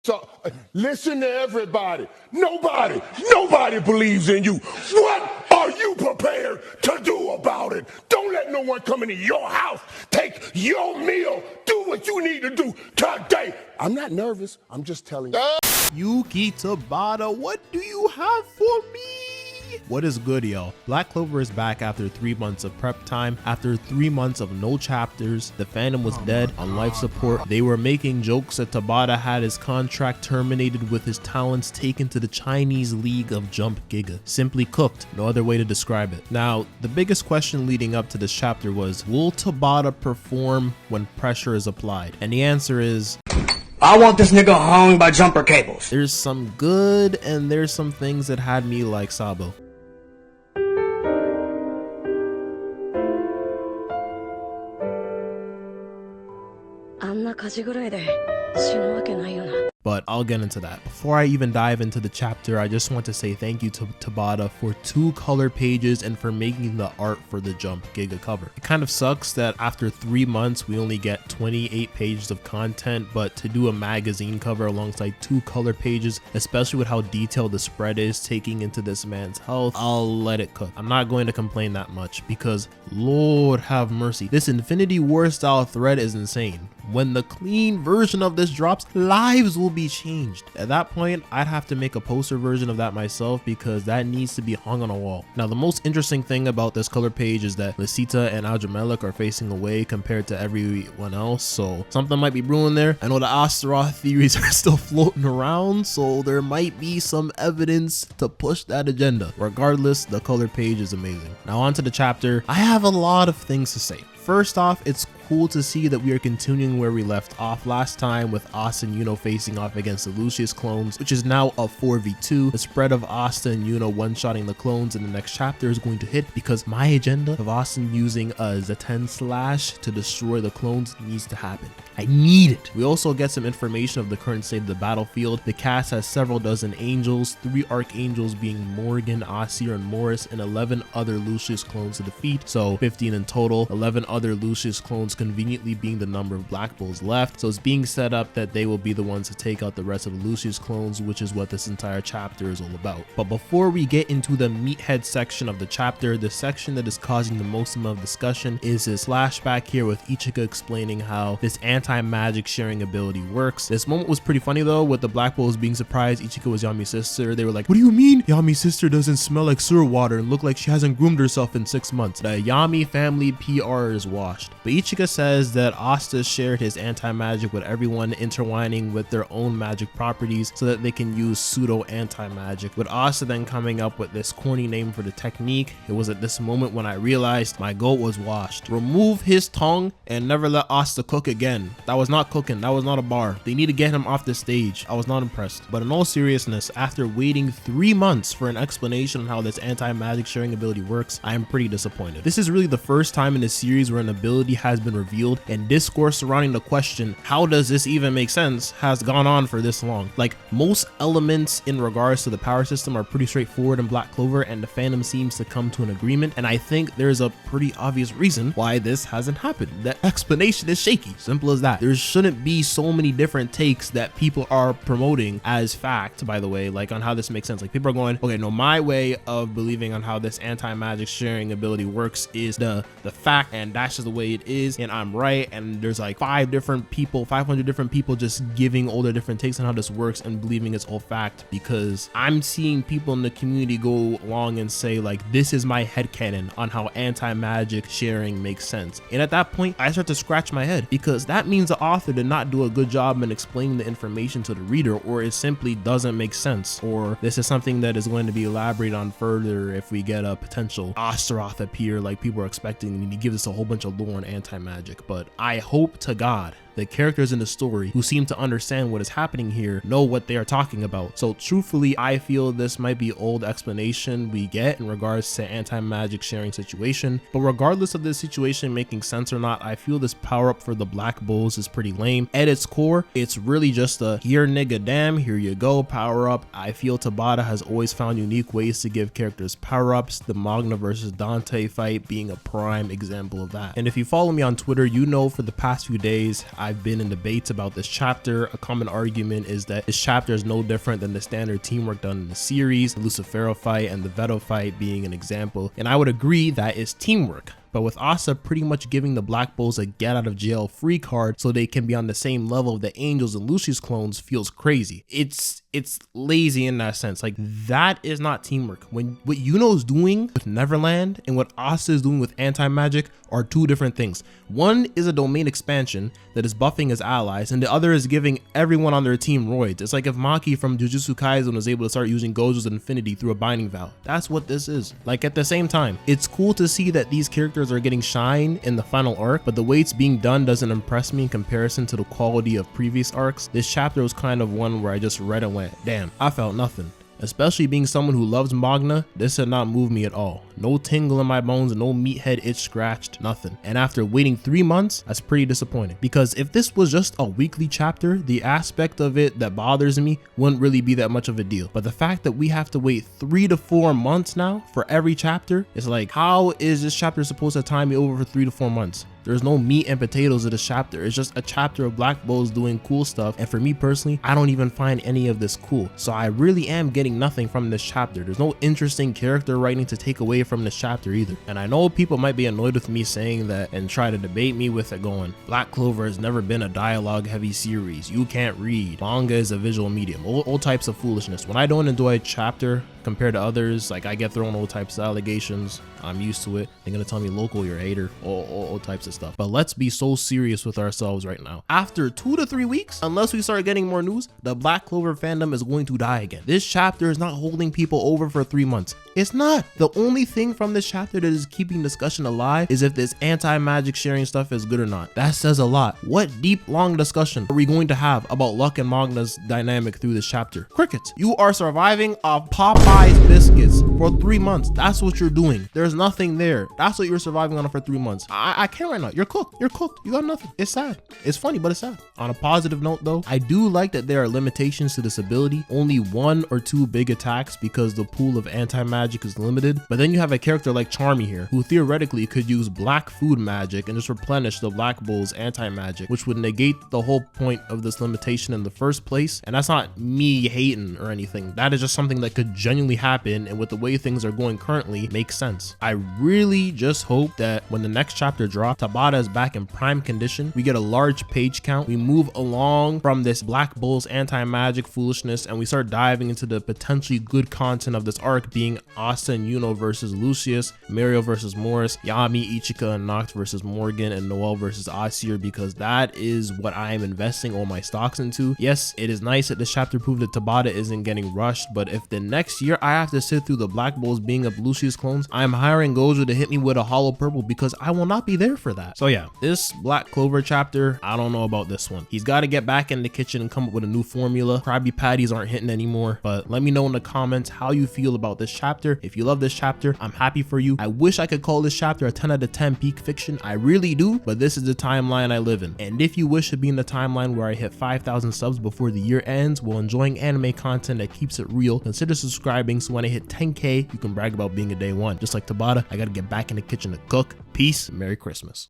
So listen to everybody. Nobody believes in you. What are you prepared to do about it? Don't let no one come into your house, take your meal, do what you need to do today. I'm not nervous. I'm just telling you. Yuki Tabata, what do you have for me? What is good, y'all? Black Clover is back after 3 months of prep time. After 3 months of no chapters, the fandom was dead on life support. They were making jokes that Tabata had his contract terminated with his talents taken to the Chinese League of Jump Giga. Simply cooked, no other way to describe it. Now, the biggest question leading up to this chapter was, will Tabata perform when pressure is applied? And the answer is, I want this nigga hung by jumper cables. there's some good and there's some things that had me like Sabo. But I'll get into that. Before I even dive into the chapter, I just want to say thank you to Tabata for 2 color pages and for making the art for the Jump Giga cover. It kind of sucks that after 3 months we only get 28 pages of content, but to do a magazine cover alongside 2 color pages, especially with how detailed the spread is taking into this man's health, I'll let it cook. I'm not going to complain that much because Lord have mercy, this Infinity War style thread is insane. When the clean version of this drops, lives will be changed. At that point, I'd have to make a poster version of that myself because that needs to be hung on a wall. Now, the most interesting thing about this color page is that Lisita and Aljamelik are facing away compared to everyone else, so something might be brewing there. I know the Astaroth theories are still floating around, so there might be some evidence to push that agenda. Regardless, the color page is amazing. Now on to the chapter. I have a lot of things to say. First off, it's cool to see that we are continuing where we left off last time with Asta and Yuno facing off against the Lucius clones, which is now a 4v2. The spread of Asta and Yuno one-shotting the clones in the next chapter is going to hit because my agenda of Asta using a Zaten slash to destroy the clones needs to happen. I need it. We also get some information of the current state of the battlefield. The cast has several dozen angels, 3 archangels being Morgan, Asir, and Morris, and 11 other Lucius clones to defeat, so 15 in total. 11 other Lucius clones conveniently being the number of Black Bulls left, so it's being set up that they will be the ones to take out the rest of the Lucius clones, which is what this entire chapter is all about. But before we get into the meathead section of the chapter, the section that is causing the most amount of discussion is this flashback here with Ichika explaining how this anti-magic sharing ability works. This moment was pretty funny though, with the Black Bulls being surprised Ichika was Yami's sister. They were like, what do you mean Yami's sister doesn't smell like sewer water and look like she hasn't groomed herself in 6 months? The Yami family PR is washed. But Ichika says that Asta shared his anti-magic with everyone, intertwining with their own magic properties so that they can use pseudo anti-magic. With Asta then coming up with this corny name for the technique, it was at this moment when I realized my goat was washed. Remove his tongue and never let Asta cook again. That was not cooking, that was not a bar. They need to get him off the stage. I was not impressed. But in all seriousness, after waiting 3 months for an explanation on how this anti-magic sharing ability works, I am pretty disappointed. This is really the first time in this series where an ability has been revealed and discourse surrounding the question, how does this even make sense, has gone on for this long. Like, most elements in regards to the power system are pretty straightforward in Black Clover, and the fandom seems to come to an agreement, and I think there's a pretty obvious reason why this hasn't happened. The explanation is shaky, simple as that. There shouldn't be so many different takes that people are promoting as fact, by the way, like on how this makes sense. Like, people are going, okay, no, my way of believing on how this anti-magic sharing ability works is the fact, and that's just the way it is, and I'm right. And there's like 500 different people just giving all their different takes on how this works and believing it's all fact, because I'm seeing people in the community go along and say like, this is my headcanon on how anti-magic sharing makes sense. And at that point I start to scratch my head, because that means the author did not do a good job in explaining the information to the reader, or it simply doesn't make sense, or this is something that is going to be elaborated on further if we get a potential Astaroth appear like people are expecting, and he gives us a whole bunch of lore on anti-magic. But I hope to God the characters in the story who seem to understand what is happening here know what they are talking about. So truthfully, I feel this might be old explanation we get in regards to anti-magic sharing situation, but regardless of this situation making sense or not, I feel this power up for the Black Bulls is pretty lame. At its core, it's really just a here nigga damn, here you go power up. I feel Tabata has always found unique ways to give characters power ups, the Magna versus Dante fight being a prime example of that. And if you follow me on Twitter, you know for the past few days I've been in debates about this chapter. A common argument is that this chapter is no different than the standard teamwork done in the series, the Lucifero fight and the Veto fight being an example, and I would agree that is teamwork. But with Asa pretty much giving the Black Bulls a get out of jail free card so they can be on the same level of the Angels and Lucius clones feels crazy. It's lazy in that sense. Like, that is not teamwork. When what Yuno's doing with Neverland and what Asa is doing with anti-magic are two different things. One is a domain expansion that is buffing his allies, and the other is giving everyone on their team roids. It's like if Maki from Jujutsu Kaisen was able to start using Gojo's Infinity through a binding vow. That's what this is. Like, at the same time, it's cool to see that these characters are getting shine in the final arc, but the way it's being done doesn't impress me in comparison to the quality of previous arcs. This chapter was kind of one where I just read and went, damn, I felt nothing. Especially being someone who loves Magna, this did not move me at all. No tingle in my bones, no meathead itch scratched, nothing. And after waiting 3 months, that's pretty disappointing. Because if this was just a weekly chapter, the aspect of it that bothers me wouldn't really be that much of a deal. But the fact that we have to wait 3 to 4 months now for every chapter, is like, how is this chapter supposed to time me over for 3 to 4 months? There's no meat and potatoes of this chapter. It's just a chapter of Black Bulls doing cool stuff. And for me personally, I don't even find any of this cool. So I really am getting nothing from this chapter. There's no interesting character writing to take away from this chapter either. And I know people might be annoyed with me saying that and try to debate me with it going, Black Clover has never been a dialogue heavy series. You can't read. Manga is a visual medium. All types of foolishness. When I don't enjoy a chapter compared to others, like I get thrown all types of allegations. I'm used to it. They're gonna tell me local, you're a hater, all types of stuff. But let's be so serious with ourselves right now. After 2 to 3 weeks, unless we start getting more news, the Black Clover fandom is going to die again. This chapter is not holding people over for 3 months. It's not. The only thing from this chapter that is keeping discussion alive is if this anti-magic sharing stuff is good or not. That says a lot. What deep, long discussion are we going to have about Luck and Magna's dynamic through this chapter? Crickets. You are surviving off Popeye's biscuits for 3 months. That's what you're doing. There's nothing there. That's what you're surviving on for 3 months. I can't right now. You're cooked. You're cooked. You got nothing. It's sad. It's funny, but it's sad. On a positive note though, I do like that there are limitations to this ability. Only 1 or 2 big attacks because the pool of anti-magic is limited. But then you have a character like Charmy here, who theoretically could use black food magic and just replenish the Black Bull's anti-magic, which would negate the whole point of this limitation in the first place. And that's not me hating or anything. That is just something that could genuinely happen, and with the way things are going currently, makes sense. I really just hope that when the next chapter drops, Tabata is back in prime condition. We get a large page count. We move along from this Black Bull's anti-magic foolishness, and we start diving into the potentially good content of this arc, being Asta and Yuno versus Lucius, Mario versus Morris, Yami, Ichika, and Noct versus Morgan, and Noel versus Asir, because that is what I am investing all my stocks into. Yes, it is nice that this chapter proved that Tabata isn't getting rushed, but if the next year I have to sit through the Black Bulls being up Lucius clones, I'm hiring Gojo to hit me with a hollow purple because I will not be there for that. So yeah, this Black Clover chapter, I don't know about this one. He's got to get back in the kitchen and come up with a new formula. Krabby Patties aren't hitting anymore, but let me know in the comments how you feel about this chapter. If you love this chapter, I'm happy for you. I wish I could call this chapter a 10 out of 10 peak fiction. I really do, but this is the timeline I live in. And if you wish to be in the timeline where I hit 5,000 subs before the year ends while enjoying anime content that keeps it real, consider subscribing so when I hit 10K, you can brag about being a day one. Just like Tabata, I gotta get back in the kitchen to cook. Peace, Merry Christmas.